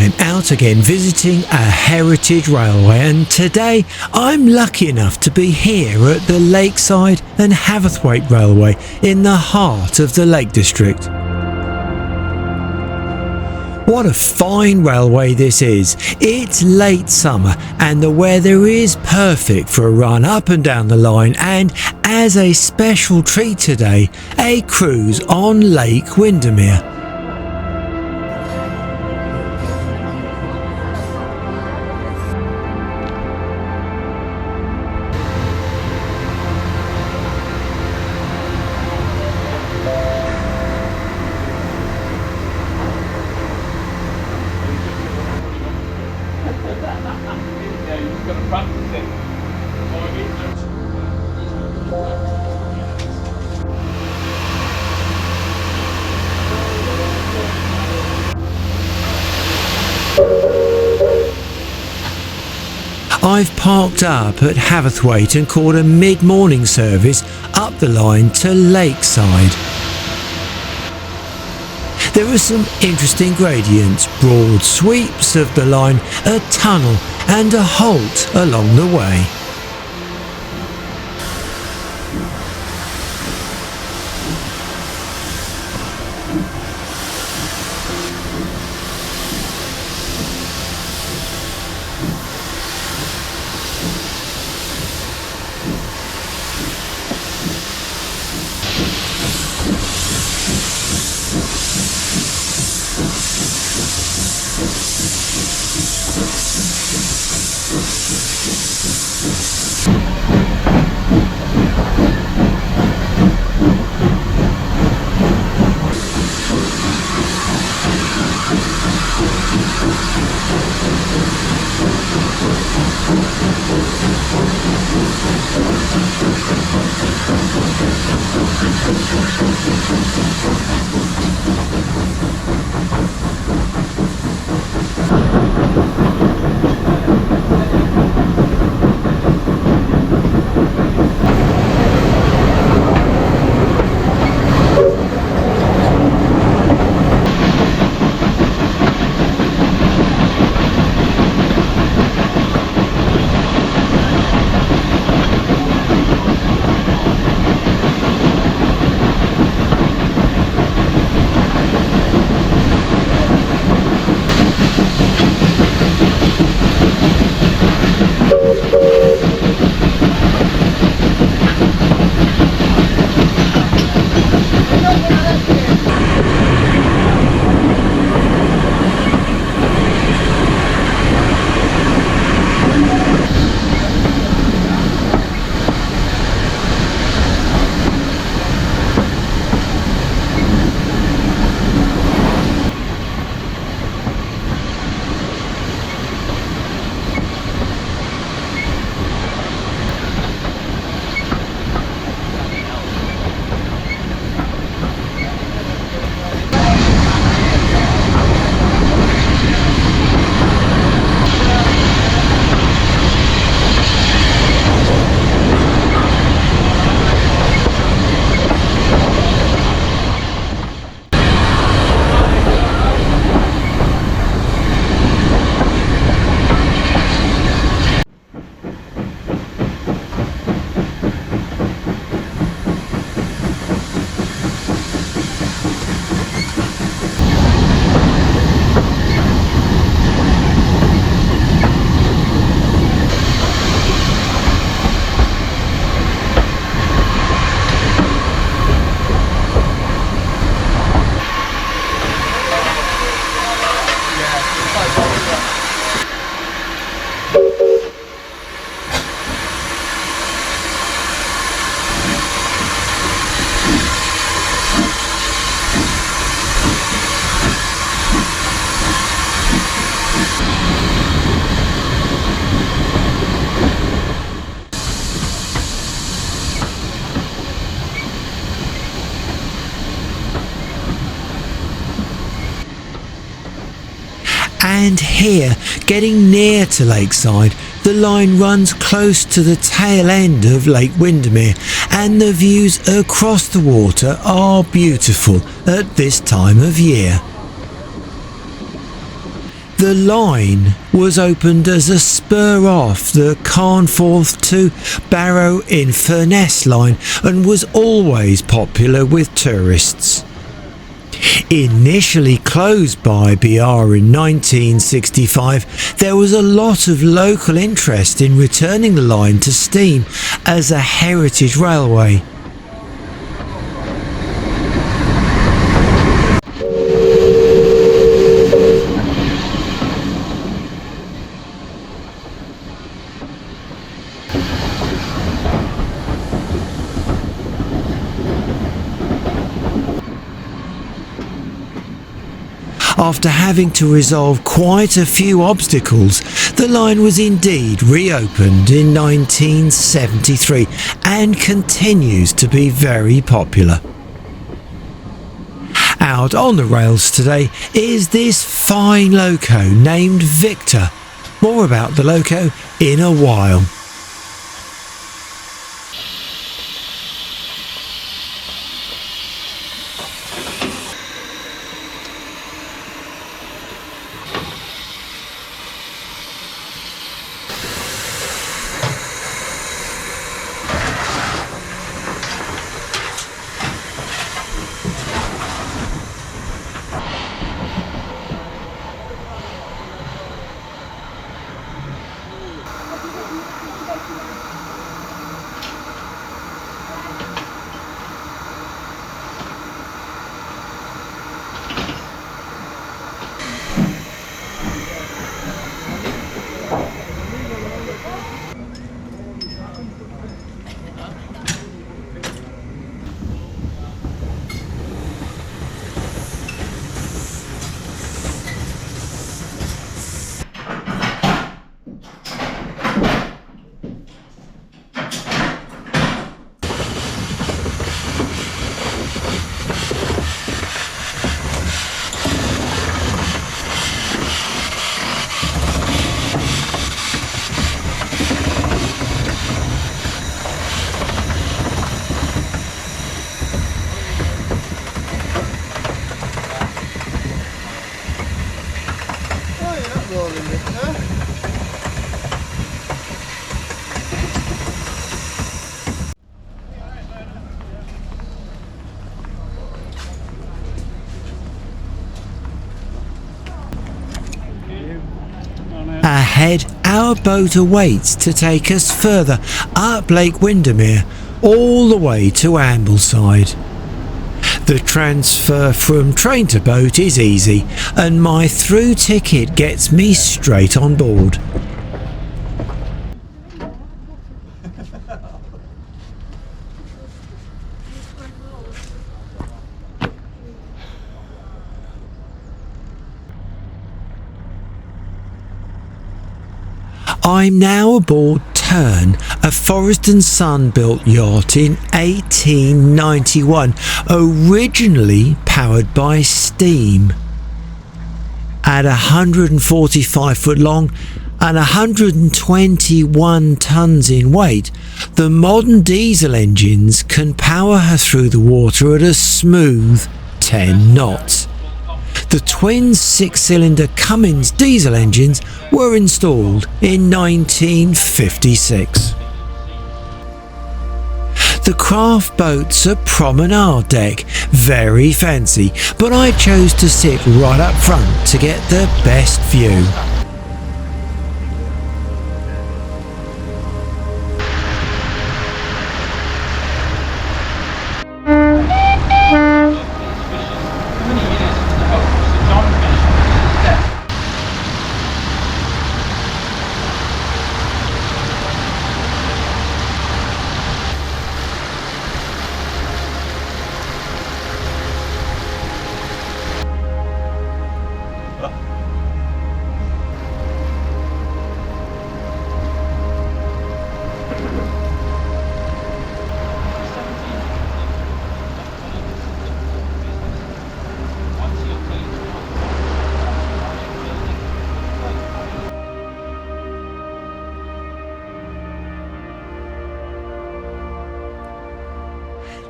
I'm out again visiting a heritage railway, and today I'm lucky enough to be here at the Lakeside and Haverthwaite Railway in the heart of the Lake District. What a fine railway this is. It's late summer and the weather is perfect for a run up and down the line, and as a special treat today, a cruise on Lake Windermere. I've parked up at Haverthwaite and caught a mid-morning service up the line to Lakeside. There are some interesting gradients, broad sweeps of the line, a tunnel and a halt along the way. And here, getting near to Lakeside, the line runs close to the tail end of Lake Windermere, and the views across the water are beautiful at this time of year. The line was opened as a spur off the Carnforth to Barrow-in-Furness line and was always popular with tourists. Initially closed by BR in 1965, there was a lot of local interest in returning the line to steam as a heritage railway. After having to resolve quite a few obstacles, the line was indeed reopened in 1973 and continues to be very popular. Out on the rails today is this fine loco named Victor. More about the loco in a while. Ahead, our boat awaits to take us further up Lake Windermere, all the way to Ambleside. The transfer from train to boat is easy, and my through ticket gets me straight on board. I'm now aboard Tern, a Forest and Son built yacht in 1891, originally powered by steam. At 145 foot long and 121 tons in weight, the modern diesel engines can power her through the water at a smooth 10 knots. The twin six-cylinder Cummins diesel engines were installed in 1956. The craft boat's a promenade deck, very fancy, but I chose to sit right up front to get the best view.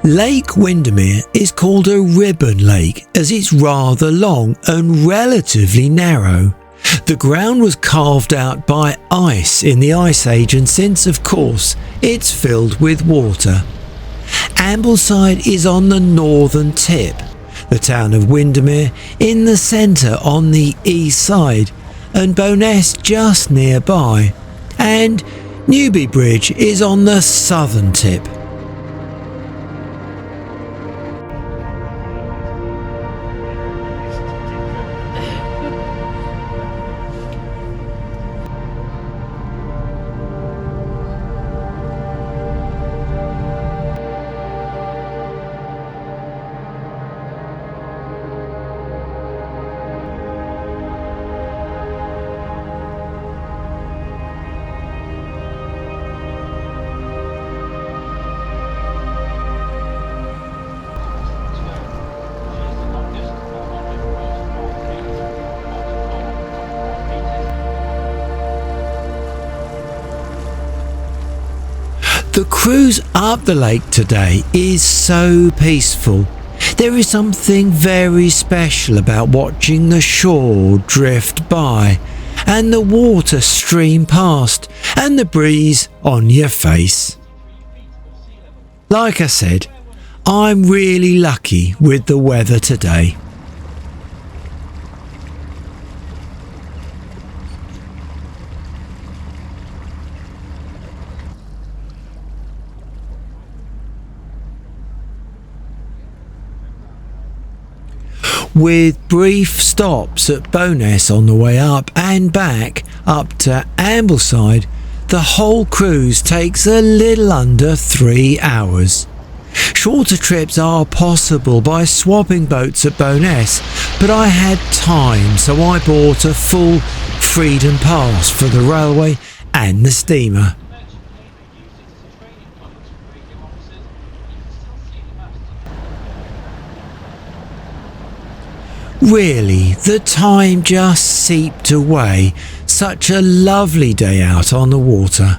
Lake Windermere is called a ribbon lake as it's rather long and relatively narrow. The ground was carved out by ice in the Ice Age, and since, of course, it's filled with water. Ambleside is on the northern tip, the town of Windermere in the centre on the east side, and Bowness just nearby, and Newby Bridge is on the southern tip. The cruise up the lake today is so peaceful. There is something very special about watching the shore drift by and the water stream past and the breeze on your face. Like I said, I'm really lucky with the weather today. With brief stops at Bowness on the way up and back up to Ambleside, the whole cruise takes a little under 3 hours. Shorter trips are possible by swapping boats at Bowness, but I had time, so I bought a full Freedom Pass for the railway and the steamer. Really, the time just seeped away. Such a lovely day out on the water.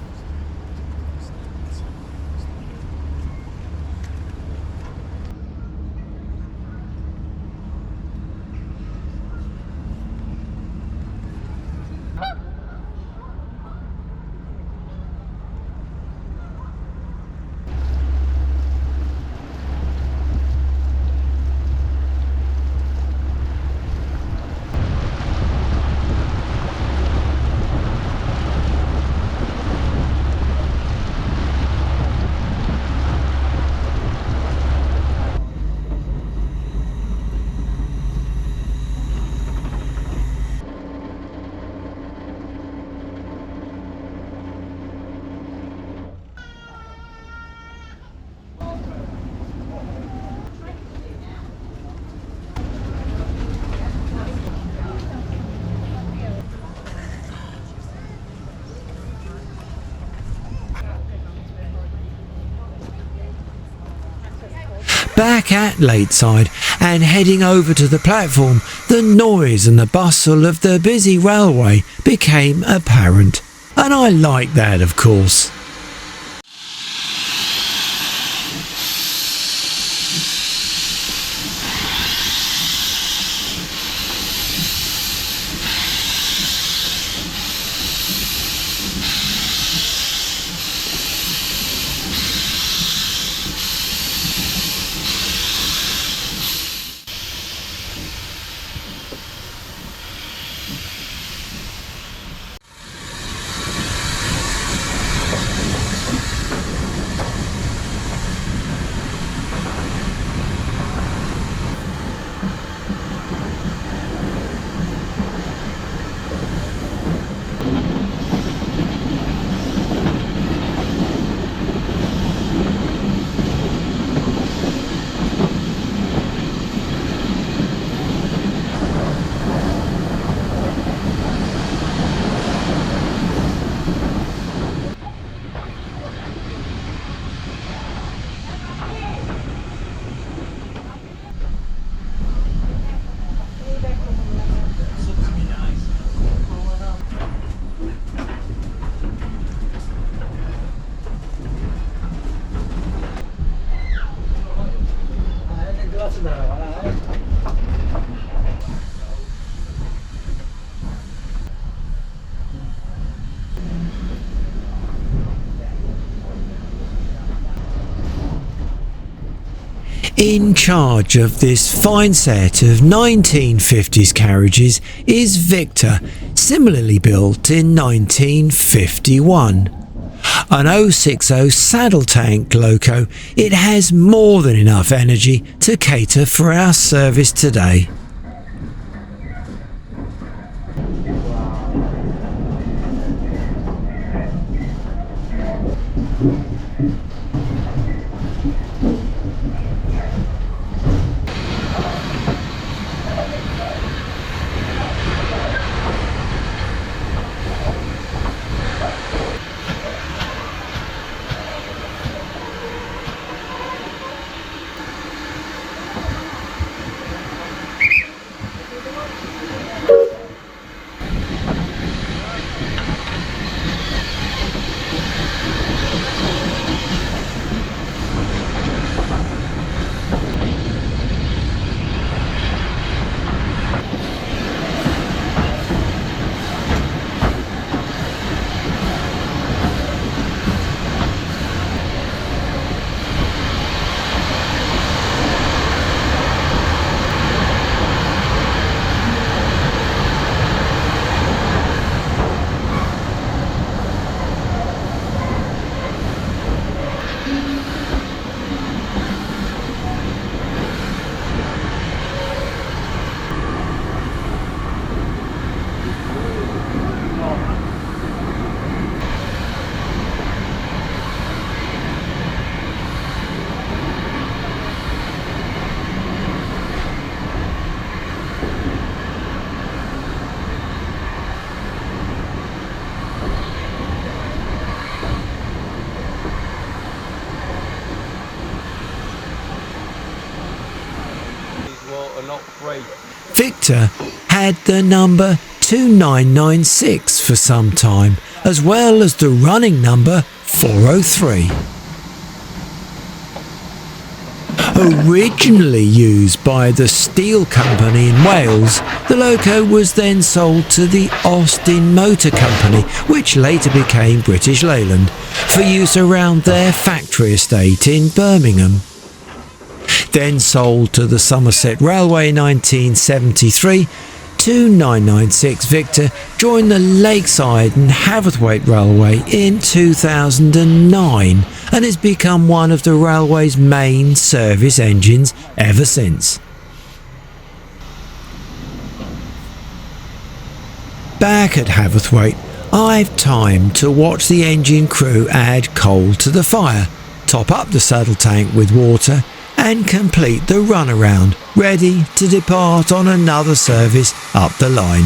Back at Lakeside and heading over to the platform, the noise and the bustle of the busy railway became apparent, and I like that, of course. In charge of this fine set of 1950s carriages is Victor, similarly built in 1951. An 060 saddle tank loco, it has more than enough energy to cater for our service today. Victor had the number 2996 for some time, as well as the running number 403. Originally used by the Steel Company in Wales, the loco was then sold to the Austin Motor Company, which later became British Leyland, for use around their factory estate in Birmingham. Then sold to the Somerset Railway in 1973, 2996 Victor joined the Lakeside and Haverthwaite Railway in 2009 and has become one of the railway's main service engines ever since. Back at Haverthwaite, I've time to watch the engine crew add coal to the fire, top up the saddle tank with water and complete the runaround, ready to depart on another service up the line.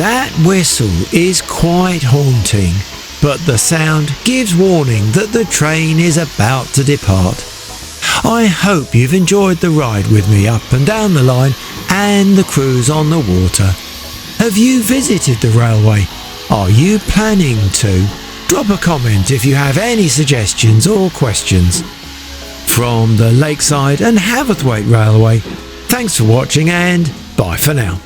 That whistle is quite haunting, but the sound gives warning that the train is about to depart. I hope you've enjoyed the ride with me up and down the line and the cruise on the water. Have you visited the railway? Are you planning to? Drop a comment if you have any suggestions or questions. From the Lakeside and Haverthwaite Railway, thanks for watching and bye for now.